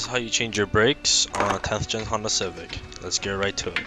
how you change your brakes on a 10th gen Honda Civic. Let's get right to it.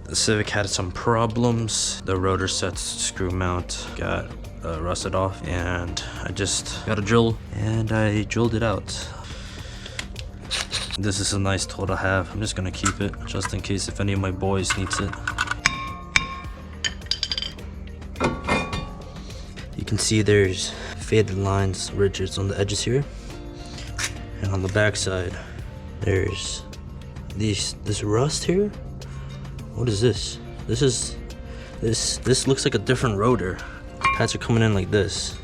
The Civic had some problems. The rotor set's screw mount got rusted off, and I just got a drill and I drilled it out. This is a nice tool to have. I'm just gonna keep it just in case if any of my boys needs it. You can see there's faded lines, ridges on the edges here, and on the back side there's this rust here. What is this? This looks like a different rotor. Pads are coming in like this.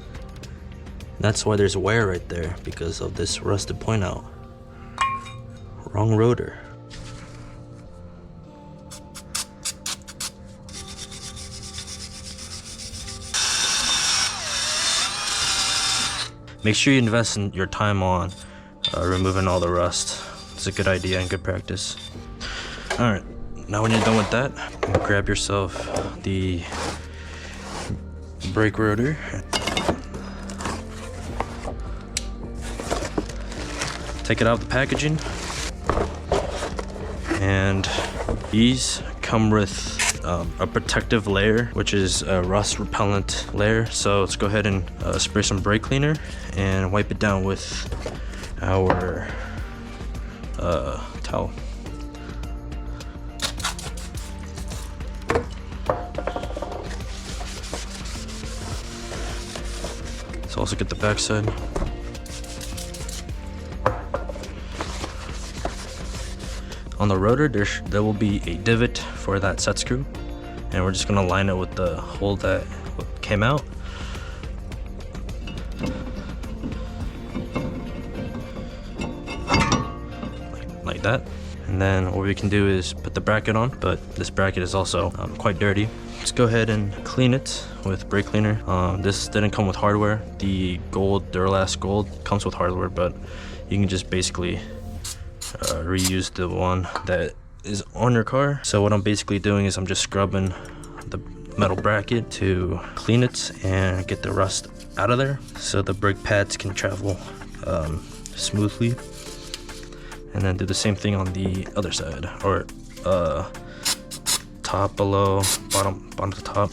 That's why there's wear right there, because of this rusted point out. Wrong rotor. Make sure you invest in your time on removing all the rust. It's a good idea and good practice. Alright. Now when you're done with that, grab yourself the brake rotor. Take it out of the packaging. And these come with a protective layer, which is a rust repellent layer. So let's go ahead and spray some brake cleaner and wipe it down with our towel. Let's also get the back side. On the rotor, there will be a divot for that set screw, and we're just gonna line it with the hole that came out. Like that. And then what we can do is put the bracket on, but this bracket is also quite dirty. Let's go ahead and clean it with brake cleaner. This didn't come with hardware. The gold, Duralast gold, comes with hardware, but you can just basically reuse the one that is on your car. So what I'm basically doing is I'm just scrubbing the metal bracket to clean it and get the rust out of there, so the brake pads can travel smoothly. And then do the same thing on the other side, or top, below, bottom to top.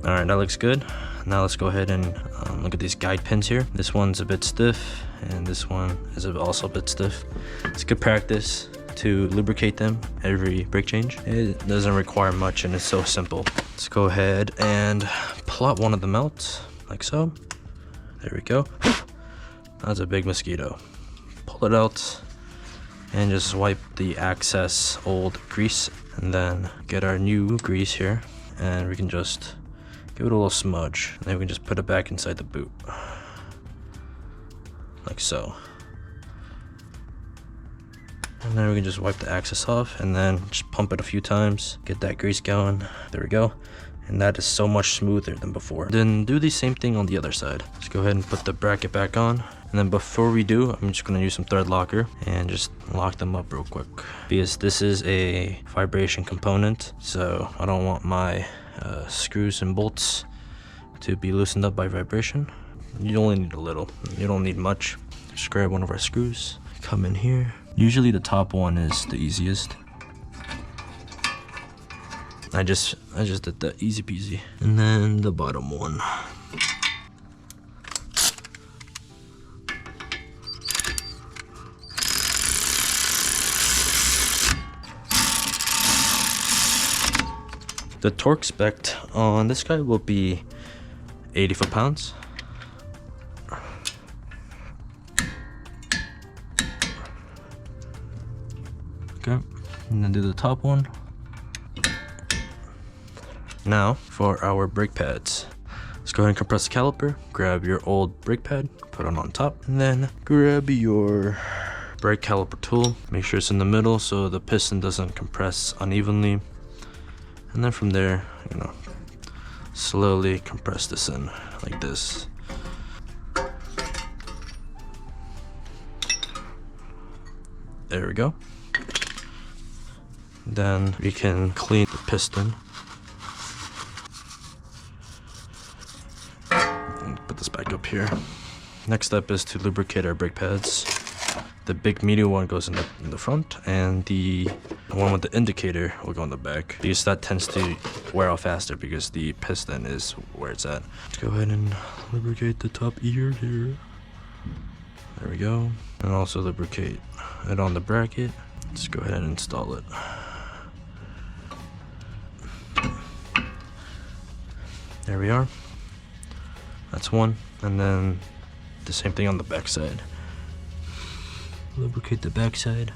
All right, that looks good. Now let's go ahead and look at these guide pins here. This one's a bit stiff, and this one is also a bit stiff. It's good practice to lubricate them every brake change. It doesn't require much, and it's so simple. Let's go ahead and plot one of them out, like so. There we go. That's a big mosquito. Pull it out and just wipe the excess old grease, and then get our new grease here, and we can just give it a little smudge, and then we can just put it back inside the boot, like so. And then we can just wipe the excess off, and then just pump it a few times, get that grease going. There we go. And that is so much smoother than before. Then do the same thing on the other side. Let's go ahead and put the bracket back on. And then before we do, I'm just gonna use some thread locker and just lock them up real quick, because this is a vibration component, so I don't want my screws and bolts to be loosened up by vibration. You only need a little, you don't need much. Just grab one of our screws, come in here. Usually the top one is the easiest. I just did that easy peasy. And then the bottom one. The torque spec on this guy will be 80 foot-pounds. Okay, and then do the top one. Now for our brake pads. Let's go ahead and compress the caliper. Grab your old brake pad, put it on top, and then grab your brake caliper tool. Make sure it's in the middle so the piston doesn't compress unevenly. And then from there, slowly compress this in like this. There we go. Then we can clean the piston. And put this back up here. Next step is to lubricate our brake pads. The big medium one goes in the front, and the one with the indicator will go in the back, because that tends to wear off faster because the piston is where it's at. Let's go ahead and lubricate the top ear here. There we go. And also lubricate it on the bracket. Let's go ahead and install it. There we are. That's one. And then the same thing on the back side. Lubricate the back side.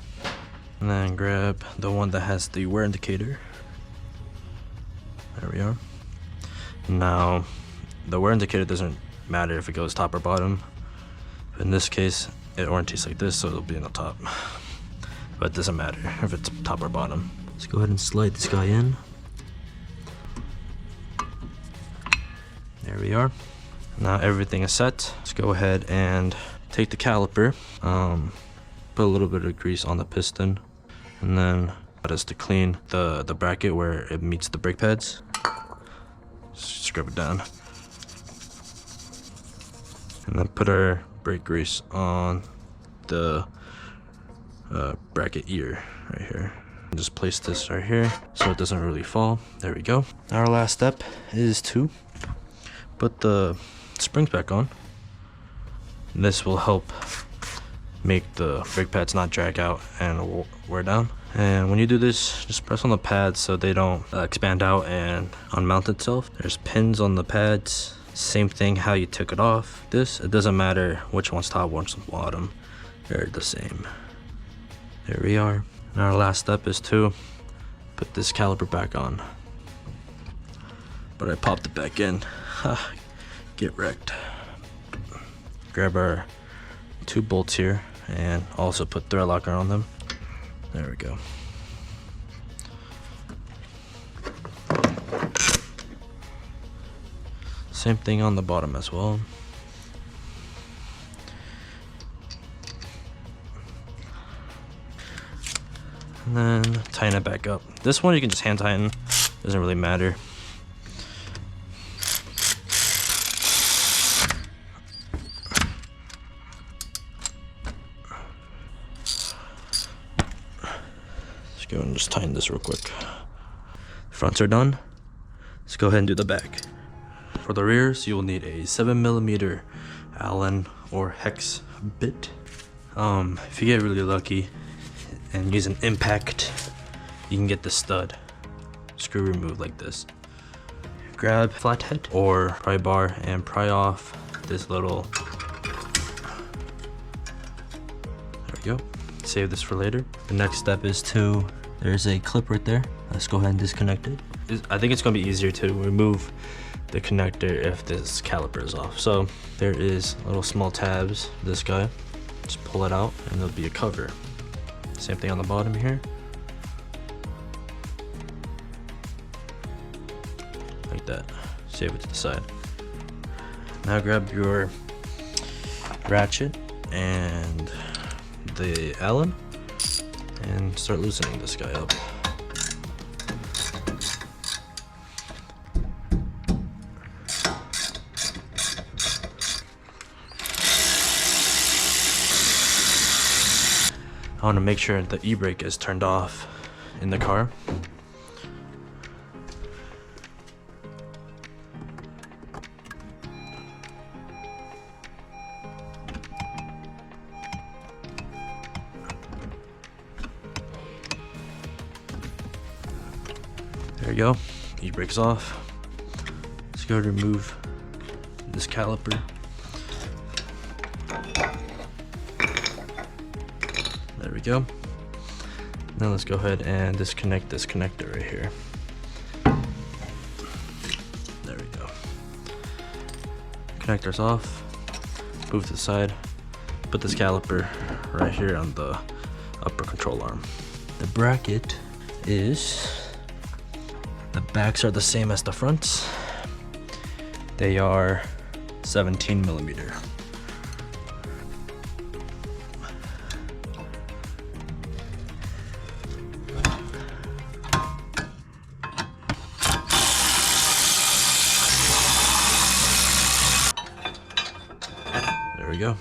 And then grab the one that has the wear indicator. There we are. Now, the wear indicator doesn't matter if it goes top or bottom. In this case, it orientates like this, so it'll be in the top. But it doesn't matter if it's top or bottom. Let's go ahead and slide this guy in. There we are. Now everything is set. Let's go ahead and take the caliper. Put a little bit of grease on the piston, and then that is to clean the bracket where it meets the brake pads. Scrub it down. And then put our brake grease on the bracket ear right here. And just place this right here so it doesn't really fall. There we go. Our last step is to put the springs back on. This will help make the brake pads not drag out and wear down. And when you do this, just press on the pads so they don't expand out and unmount itself. There's pins on the pads. Same thing how you took it off. It doesn't matter which one's top, which one's bottom. They're the same. There we are. And our last step is to put this caliper back on. But I popped it back in. Get wrecked. Grab our 2 bolts here and also put thread locker on them. There we go. Same thing on the bottom as well. And then tighten it back up. This one you can just hand tighten, doesn't really matter. Go and just tighten this real quick. Fronts are done. Let's go ahead and do the back. For the rears, you will need a 7mm Allen or hex bit. If you get really lucky and use an impact, you can get the stud screw removed like this. Grab flathead or pry bar and pry off this little. There we go. Save this for later. The next step is there's a clip right there. Let's go ahead and disconnect it. I think it's gonna be easier to remove the connector if this caliper is off. So there is little small tabs, this guy. Just pull it out and there'll be a cover. Same thing on the bottom here. Like that. Save it to the side. Now grab your ratchet and the Allen and start loosening this guy up. I want to make sure the e-brake is turned off in the car. we go. E-brake's off. Let's go remove this caliper. There we go. Now let's go ahead and disconnect this connector right here. There we go. Connector's off. Move to the side. Put this caliper right here on the upper control arm. The bracket is, the backs are the same as the fronts. They are 17 millimeter. There we go.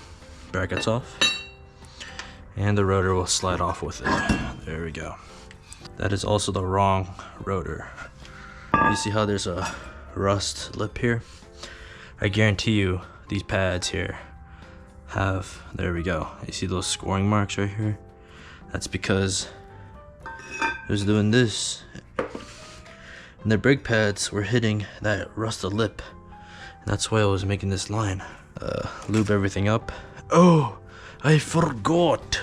Brackets off. And the rotor will slide off with it. There we go. That is also the wrong rotor. You see how there's a rust lip here? I guarantee you these pads here have, there we go. You see those scoring marks right here? That's because it was doing this. And the brake pads were hitting that rusted lip. And that's why I was making this line. Lube everything up. Oh, I forgot.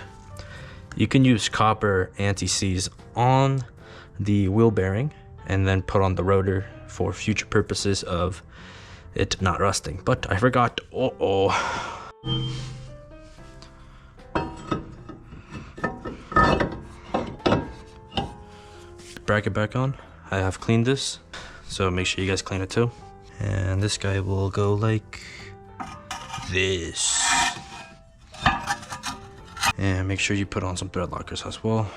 You can use copper anti-seize on the wheel bearing and then put on the rotor for future purposes of it not rusting. But I forgot. Bracket back on. I have cleaned this, so make sure you guys clean it too. And this guy will go like this. And make sure you put on some thread lockers as well.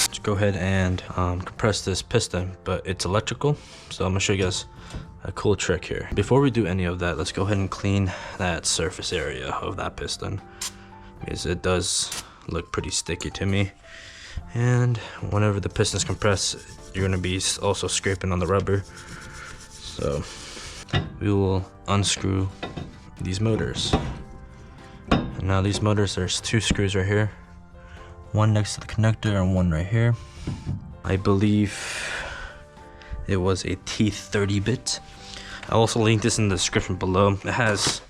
Let's go ahead and compress this piston, but it's electrical. So I'm gonna show you guys a cool trick here. Before we do any of that, let's go ahead and clean that surface area of that piston, because it does look pretty sticky to me. And whenever the pistons compress, you're gonna be also scraping on the rubber. So we will unscrew these motors. And now these motors, there's two screws right here. One next to the connector and one right here. I believe it was a T30 bit. I'll also link this in the description below. It has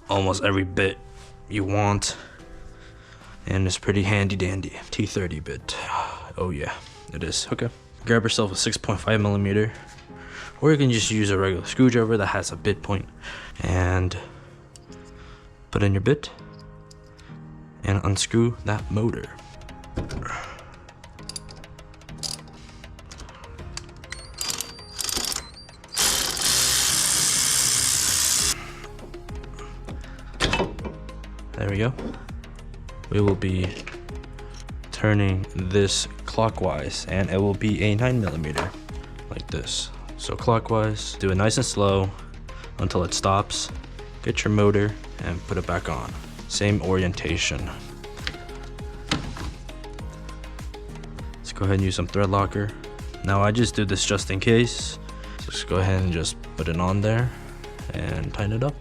almost every bit you want. And it's pretty handy dandy. T30 bit. Oh yeah, it is. Okay. Grab yourself a 6.5 millimeter. Or you can just use a regular screwdriver that has a bit point. And put in your bit. And unscrew that motor. There we go. We will be turning this clockwise, and it will be a 9 millimeter like this. So clockwise, do it nice and slow until it stops. Get your motor and put it back on. Same orientation. Let's go ahead and use some thread locker. Now I just do this just in case. So just go ahead and just put it on there and tighten it up.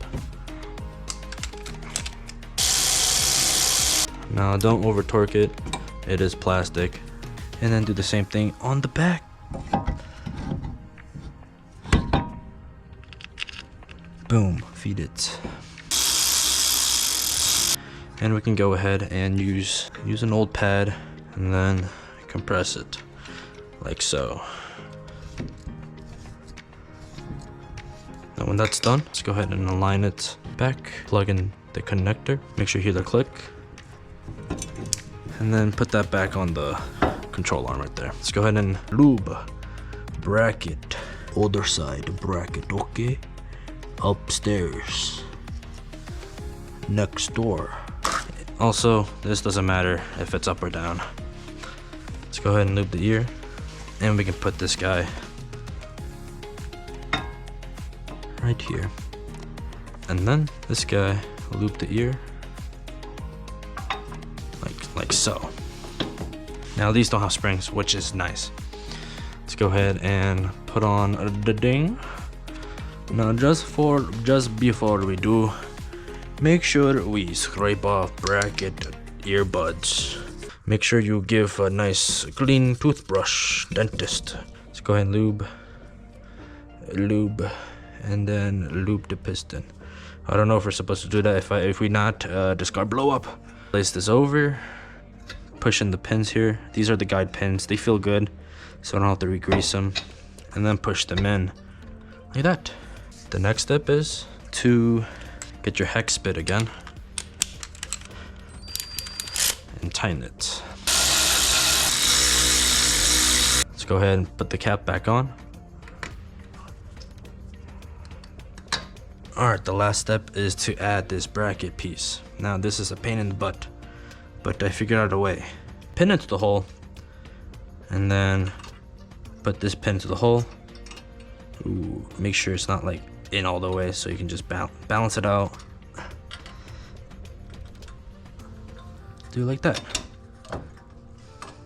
Now don't over torque it, it is plastic. And then do the same thing on the back. Boom, feed it. And we can go ahead and use an old pad and then compress it like so. Now when that's done, let's go ahead and align it back, plug in the connector, make sure you hear the click. And then put that back on the control arm right there. Let's go ahead and lube bracket, other side bracket, okay? Upstairs, next door. Also, this doesn't matter if it's up or down. Let's go ahead and lube the ear, and we can put this guy right here. And then this guy, loop the ear like so. Now these don't have springs, which is nice. Let's go ahead and put on the ding. Now just before we do, Make sure we scrape off bracket earbuds. Make sure you give a nice clean toothbrush, dentist. Let's go ahead and lube, and then lube the piston. I don't know if we're supposed to do that. If we not, this car blow up. Place this over, push in the pins here. These are the guide pins. They feel good, so I don't have to re-grease them. And then push them in like that. The next step is to get your hex bit again and tighten it. Let's go ahead and put the cap back on. Alright, the last step is to add this bracket piece. Now this is a pain in the butt, but I figured out a way. Pin it to the hole, and then put this pin to the hole. Ooh, make sure it's not like in all the way, so you can just balance it out. Do it like that.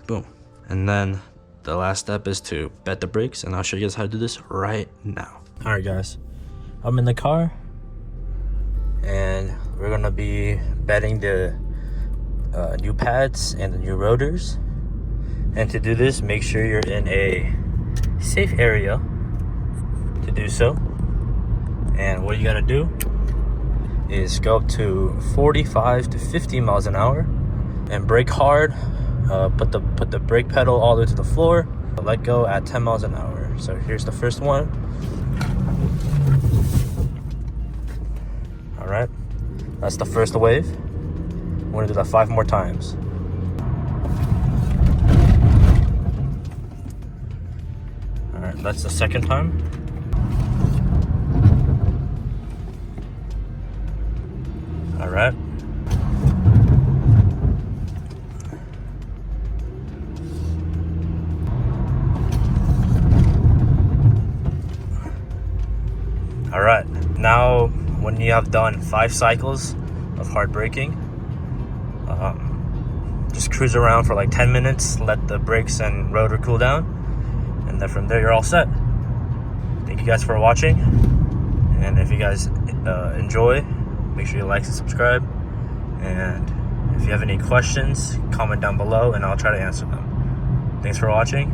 Boom. And then the last step is to bed the brakes, and I'll show you guys how to do this right now. Alright guys, I'm in the car, and we're gonna be bedding the new pads and the new rotors. And to do this, make sure you're in a safe area to do so. And what you gotta do is go up to 45 to 50 miles an hour and brake hard. Put the brake pedal all the way to the floor. Let go at 10 miles an hour. So here's the first one. All right, that's the first wave. We're gonna do that 5 more times. All right, that's the second time. All right. All right, now when you have done 5 cycles of hard braking, just cruise around for like 10 minutes, let the brakes and rotor cool down, and then from there you're all set. Thank you guys for watching, and if you guys enjoy, make sure you like and subscribe, and if you have any questions, comment down below and I'll try to answer them. Thanks for watching.